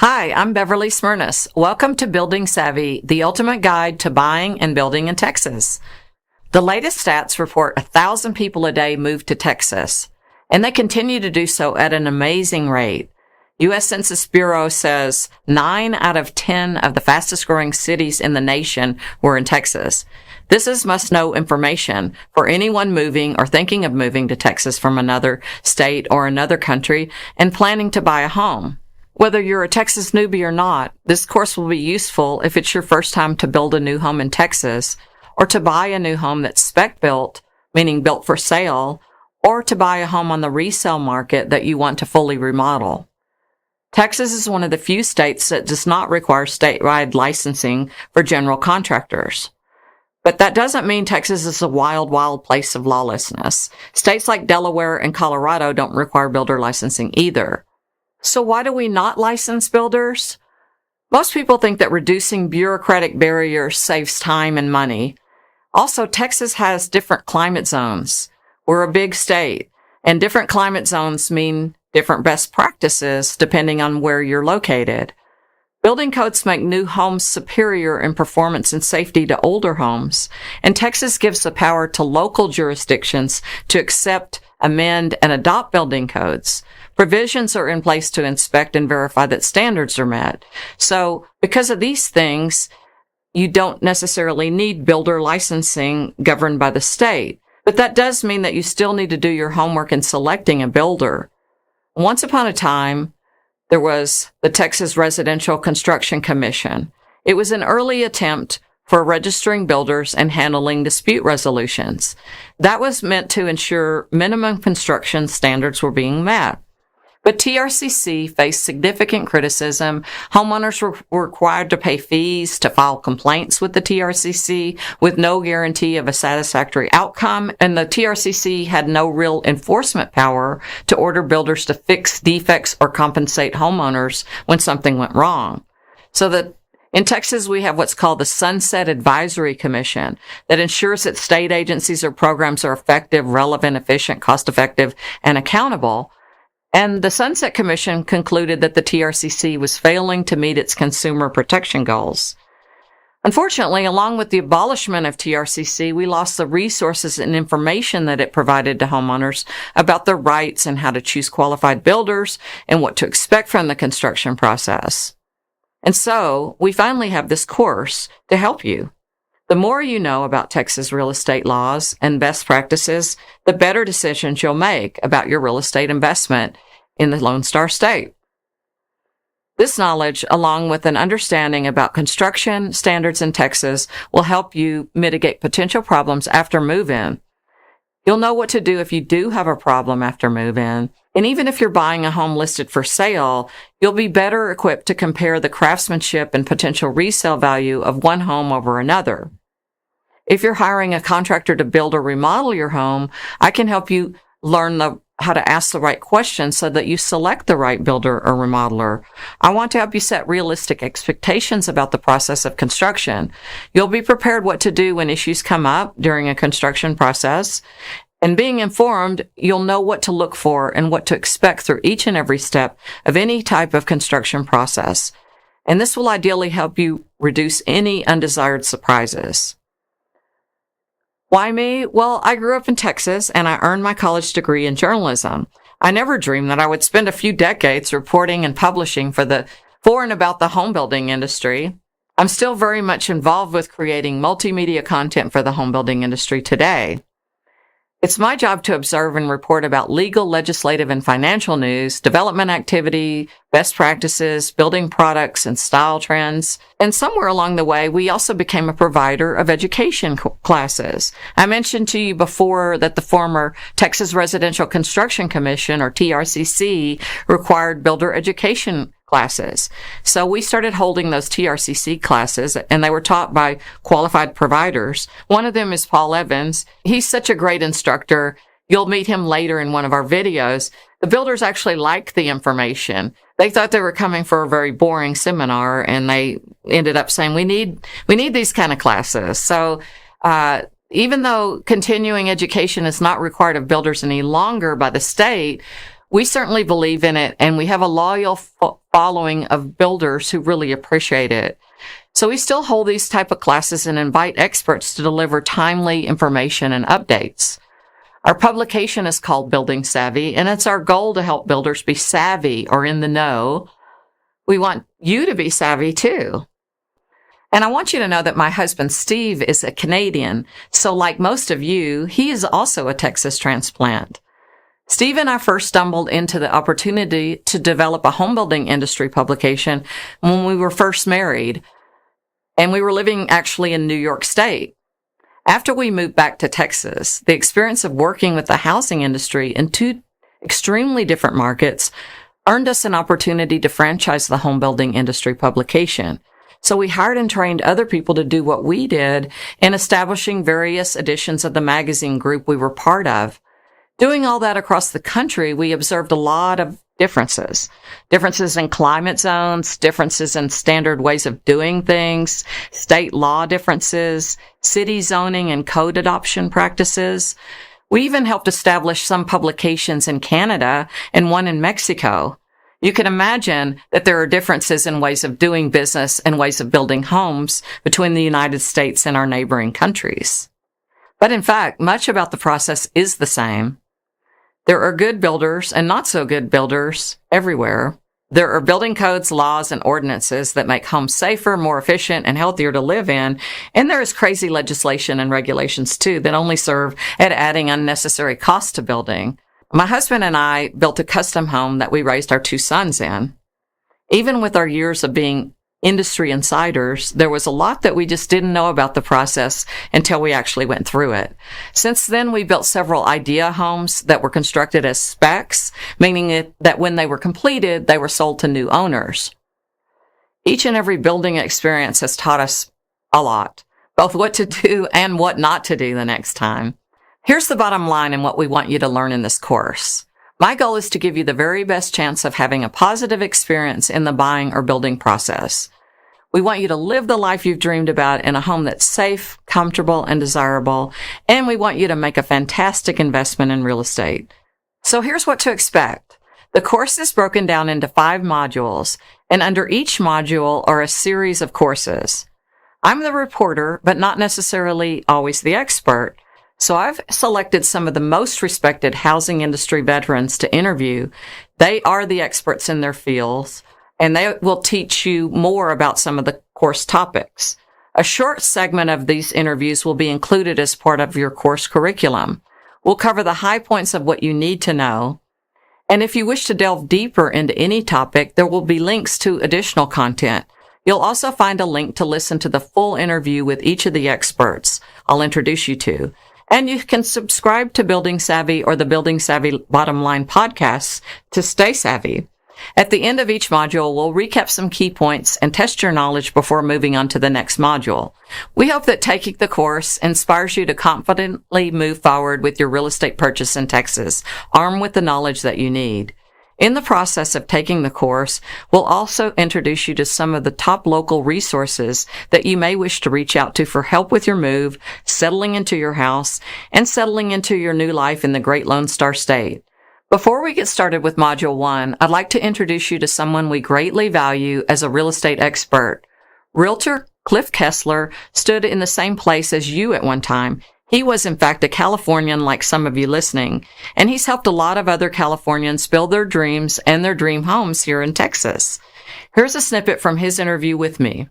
Hi, I'm Beverly Smirnis. Welcome to Building Savvy, the ultimate guide to buying and building in Texas. The latest stats report 1,000 people a day move to Texas, and they continue to do so at an amazing rate. U.S. Census Bureau says 9 out of 10 of the fastest growing cities in the nation were in Texas. This is must-know information for anyone moving or thinking of moving to Texas from another state or another country and planning to buy a home. Whether you're a Texas newbie or not, this course will be useful if it's your first time to build a new home in Texas, or to buy a new home that's spec built, meaning built for sale, or to buy a home on the resale market that you want to fully remodel. Texas is one of the few states that does not require statewide licensing for general contractors. But that doesn't mean Texas is a wild, wild place of lawlessness. States like Delaware and Colorado don't require builder licensing either. So why do we not license builders? Most people think that reducing bureaucratic barriers saves time and money. Also, Texas has different climate zones. We're a big state, and different climate zones mean different best practices depending on where you're located. Building codes make new homes superior in performance and safety to older homes, and Texas gives the power to local jurisdictions to accept, amend, and adopt building codes. Provisions are in place to inspect and verify that standards are met. So, because of these things, you don't necessarily need builder licensing governed by the state. But that does mean that you still need to do your homework in selecting a builder. Once upon a time, there was the Texas Residential Construction Commission. It was an early attempt for registering builders and handling dispute resolutions. That was meant to ensure minimum construction standards were being met. But TRCC faced significant criticism. Homeowners were required to pay fees to file complaints with the TRCC with no guarantee of a satisfactory outcome, and the TRCC had no real enforcement power to order builders to fix defects or compensate homeowners when something went wrong. So that in Texas, we have what's called the Sunset Advisory Commission that ensures that state agencies or programs are effective, relevant, efficient, cost-effective, and accountable. And the Sunset Commission concluded that the TRCC was failing to meet its consumer protection goals. Unfortunately, along with the abolishment of TRCC, we lost the resources and information that it provided to homeowners about their rights and how to choose qualified builders and what to expect from the construction process. And so, we finally have this course to help you. The more you know about Texas real estate laws and best practices, the better decisions you'll make about your real estate investment in the Lone Star State. This knowledge, along with an understanding about construction standards in Texas, will help you mitigate potential problems after move-in. You'll know what to do if you do have a problem after move-in. And even if you're buying a home listed for sale, you'll be better equipped to compare the craftsmanship and potential resale value of one home over another. If you're hiring a contractor to build or remodel your home, I can help you learn how to ask the right questions so that you select the right builder or remodeler. I want to help you set realistic expectations about the process of construction. You'll be prepared what to do when issues come up during a construction process. And being informed, you'll know what to look for and what to expect through each and every step of any type of construction process. And this will ideally help you reduce any undesired surprises. Why me? Well, I grew up in Texas and I earned my college degree in journalism. I never dreamed that I would spend a few decades reporting and publishing for and about the home building industry. I'm still very much involved with creating multimedia content for the home building industry today. It's my job to observe and report about legal, legislative, and financial news, development activity, best practices, building products, and style trends. And somewhere along the way, we also became a provider of education classes. I mentioned to you before that the former Texas Residential Construction Commission, or TRCC, required builder education classes. So we started holding those TRCC classes, and they were taught by qualified providers. One of them is Paul Evans. He's such a great instructor. You'll meet him later in one of our videos. The builders actually liked the information. They thought they were coming for a very boring seminar, and they ended up saying, we need these kind of classes. So, even though continuing education is not required of builders any longer by the state, We certainly believe in it, and we have a loyal following of builders who really appreciate it. So we still hold these type of classes and invite experts to deliver timely information and updates. Our publication is called Building Savvy, and it's our goal to help builders be savvy or in the know. We want you to be savvy too. And I want you to know that my husband, Steve, is a Canadian. So like most of you, he is also a Texas transplant. Steve and I first stumbled into the opportunity to develop a home building industry publication when we were first married. And we were living actually in New York State. After we moved back to Texas, the experience of working with the housing industry in two extremely different markets earned us an opportunity to franchise the home building industry publication. So we hired and trained other people to do what we did in establishing various editions of the magazine group we were part of. Doing all that across the country, we observed a lot of differences in climate zones, differences in standard ways of doing things, state law differences, city zoning and code adoption practices. We even helped establish some publications in Canada and one in Mexico. You can imagine that there are differences in ways of doing business and ways of building homes between the United States and our neighboring countries. But in fact, much about the process is the same. There are good builders and not so good builders everywhere. There are building codes, laws, and ordinances that make homes safer, more efficient, and healthier to live in. And there is crazy legislation and regulations, too, that only serve at adding unnecessary costs to building. My husband and I built a custom home that we raised our two sons in. Even with our years of being industry insiders, there was a lot that we just didn't know about the process until we actually went through it. Since then, we built several idea homes that were constructed as specs, meaning that when they were completed, they were sold to new owners. Each and every building experience has taught us a lot, both what to do and what not to do the next time. Here's the bottom line and what we want you to learn in this course. My goal is to give you the very best chance of having a positive experience in the buying or building process. We want you to live the life you've dreamed about in a home that's safe, comfortable, and desirable, and we want you to make a fantastic investment in real estate. So here's what to expect. The course is broken down into 5 modules, and under each module are a series of courses. I'm the reporter, but not necessarily always the expert. So I've selected some of the most respected housing industry veterans to interview. They are the experts in their fields, and they will teach you more about some of the course topics. A short segment of these interviews will be included as part of your course curriculum. We'll cover the high points of what you need to know. And if you wish to delve deeper into any topic, there will be links to additional content. You'll also find a link to listen to the full interview with each of the experts I'll introduce you to. And you can subscribe to Building Savvy or the Building Savvy Bottom Line podcasts to stay savvy. At the end of each module, we'll recap some key points and test your knowledge before moving on to the next module. We hope that taking the course inspires you to confidently move forward with your real estate purchase in Texas, armed with the knowledge that you need. In the process of taking the course, we'll also introduce you to some of the top local resources that you may wish to reach out to for help with your move, settling into your house, and settling into your new life in the great Lone Star State. Before we get started with Module 1, I'd like to introduce you to someone we greatly value as a real estate expert. Realtor Cliff Kessler stood in the same place as you at one time. He was, in fact, a Californian like some of you listening, and he's helped a lot of other Californians build their dreams and their dream homes here in Texas. Here's a snippet from his interview with me.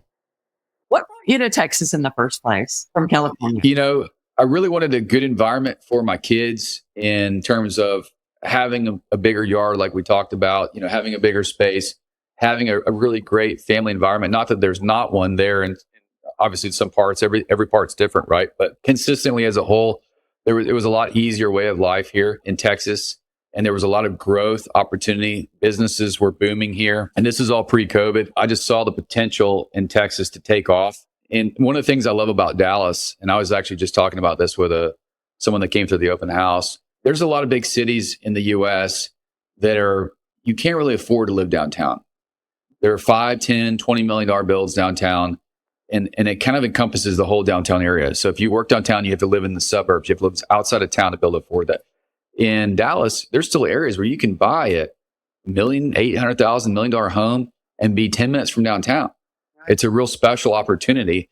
What brought you to Texas in the first place from California? You know, I really wanted a good environment for my kids in terms of having a bigger yard like we talked about, you know, having a bigger space, having a really great family environment. Not that there's not one there, and obviously some parts, every part's different, right? But consistently as a whole, it was a lot easier way of life here in Texas. And there was a lot of growth opportunity. Businesses were booming here. And this is all pre-COVID. I just saw the potential in Texas to take off. And one of the things I love about Dallas, and I was actually just talking about this with someone that came to the open house, there's a lot of big cities in the US that you can't really afford to live downtown. There are $5, $10, $20 million builds downtown. And it kind of encompasses the whole downtown area. So if you work downtown, you have to live in the suburbs. You have to live outside of town to be able to afford that. in Dallas, there's still areas where you can buy a $1,800,000, $1 million home and be 10 minutes from downtown. It's a real special opportunity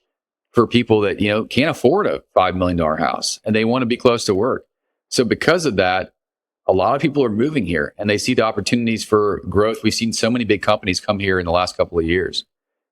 for people that, can't afford a $5 million house and they want to be close to work. So because of that, a lot of people are moving here and they see the opportunities for growth. We've seen so many big companies come here in the last couple of years.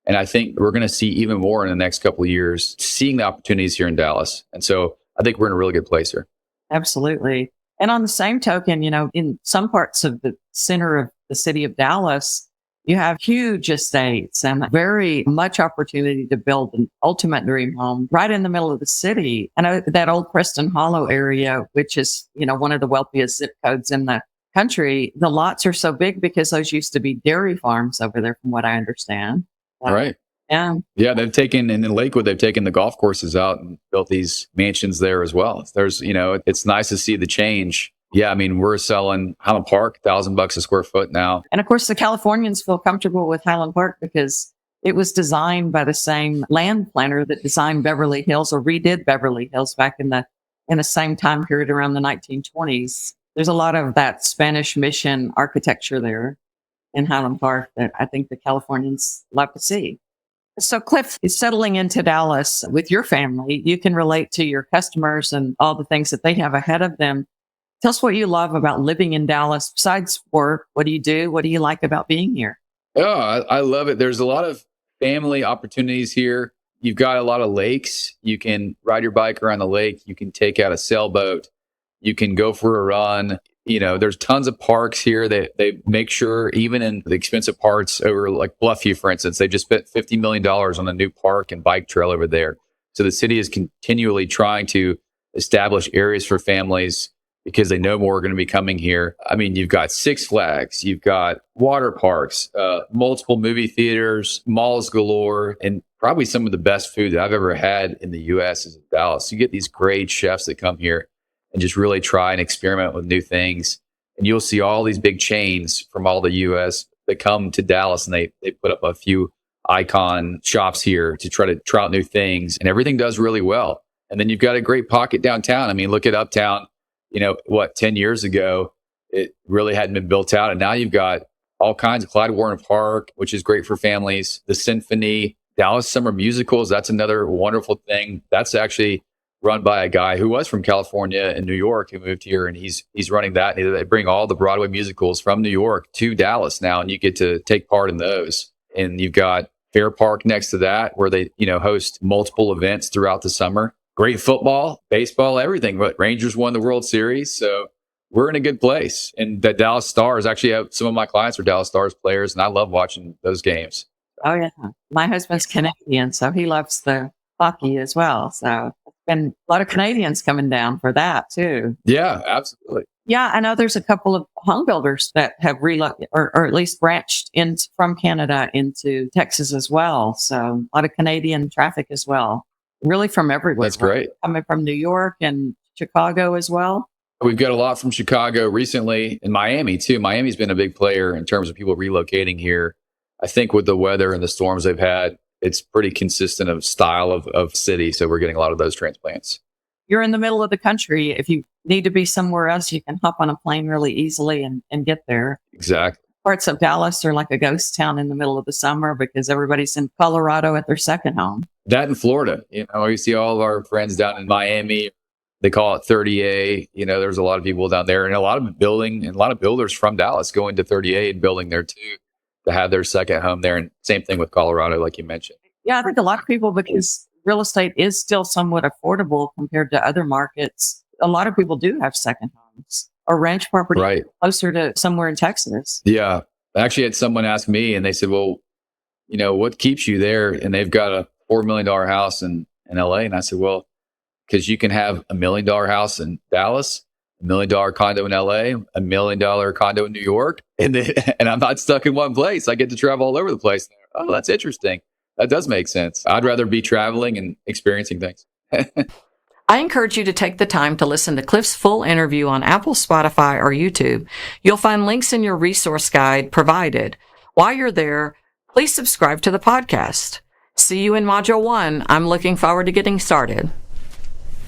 And I think we're going to see even more in the next couple of years, seeing the opportunities here in Dallas. And so I think we're in a really good place here. Absolutely. And on the same token, in some parts of the center of the city of Dallas, you have huge estates and very much opportunity to build an ultimate dream home right in the middle of the city. And that old Preston Hollow area, which is, one of the wealthiest zip codes in the country, the lots are so big because those used to be dairy farms over there, from what I understand. Right. Yeah. Yeah. They've taken, and in Lakewood, they've taken the golf courses out and built these mansions there as well. There's, it's nice to see the change. Yeah, I mean, we're selling Highland Park, $1,000 a square foot now. And of course, the Californians feel comfortable with Highland Park because it was designed by the same land planner that designed Beverly Hills or redid Beverly Hills back in the same time period around the 1920s. There's a lot of that Spanish mission architecture there in Highland Park that I think the Californians love to see. So Cliff is settling into Dallas with your family. You can relate to your customers and all the things that they have ahead of them. Tell us what you love about living in Dallas besides work. What do you do? What do you like about being here? Oh, I love it. There's a lot of family opportunities here. You've got a lot of lakes. You can ride your bike around the lake. You can take out a sailboat. You can go for a run. There's tons of parks here that they make sure, even in the expensive parts over like Bluffview, for instance, they just spent $50 million on a new park and bike trail over there. So the city is continually trying to establish areas for families because they know more are going to be coming here. I mean, you've got Six Flags, you've got water parks, multiple movie theaters, malls galore, and probably some of the best food that I've ever had in the U.S. is in Dallas. You get these great chefs that come here and just really try and experiment with new things. And you'll see all these big chains from all the U.S. that come to Dallas, and they put up a few icon shops here to try out new things, and everything does really well. And then you've got a great pocket downtown. I mean, look at Uptown. 10 years ago, it really hadn't been built out. And now you've got all kinds of Clyde Warren Park, which is great for families, the Symphony, Dallas Summer Musicals. That's another wonderful thing. That's actually run by a guy who was from California and New York, who moved here, and he's running that. And they bring all the Broadway musicals from New York to Dallas now, and you get to take part in those. And you've got Fair Park next to that, where they host multiple events throughout the summer. Great football, baseball, everything. But Rangers won the World Series, so we're in a good place. And the Dallas Stars, actually, some of my clients are Dallas Stars players, and I love watching those games. Oh, yeah. My husband's Canadian, so he loves the hockey as well. So it's been a lot of Canadians coming down for that, too. Yeah, absolutely. Yeah, I know there's a couple of home builders that have relocated or at least branched in from Canada into Texas as well. So a lot of Canadian traffic as well. Really from everywhere. That's great. Coming from New York and Chicago as well. We've got a lot from Chicago recently, and Miami too. Miami's been a big player in terms of people relocating here. I think with the weather and the storms they've had, it's pretty consistent of style of city. So we're getting a lot of those transplants. You're in the middle of the country. If you need to be somewhere else, you can hop on a plane really easily and get there. Exactly. Parts of Dallas are like a ghost town in the middle of the summer because everybody's in Colorado at their second home. That in Florida, you see all of our friends down in Miami. They call it 30A. There's a lot of people down there, and a lot of builders from Dallas going to 30A and building there too to have their second home there. And same thing with Colorado, like you mentioned. Yeah, I think a lot of people, because real estate is still somewhat affordable compared to other markets. A lot of people do have second homes or ranch property closer to somewhere in Texas. Yeah. I actually had someone ask me, and they said, well, what keeps you there? And they've got a $4 million house in LA. And I said, well, because you can have $1 million house in Dallas, $1 million condo in LA, $1 million condo in New York. And I'm not stuck in one place. I get to travel all over the place. Oh, that's interesting. That does make sense. I'd rather be traveling and experiencing things. I encourage you to take the time to listen to Cliff's full interview on Apple, Spotify, or YouTube. You'll find links in your resource guide provided. While you're there, please subscribe to the podcast. See you in Module 1. I'm looking forward to getting started.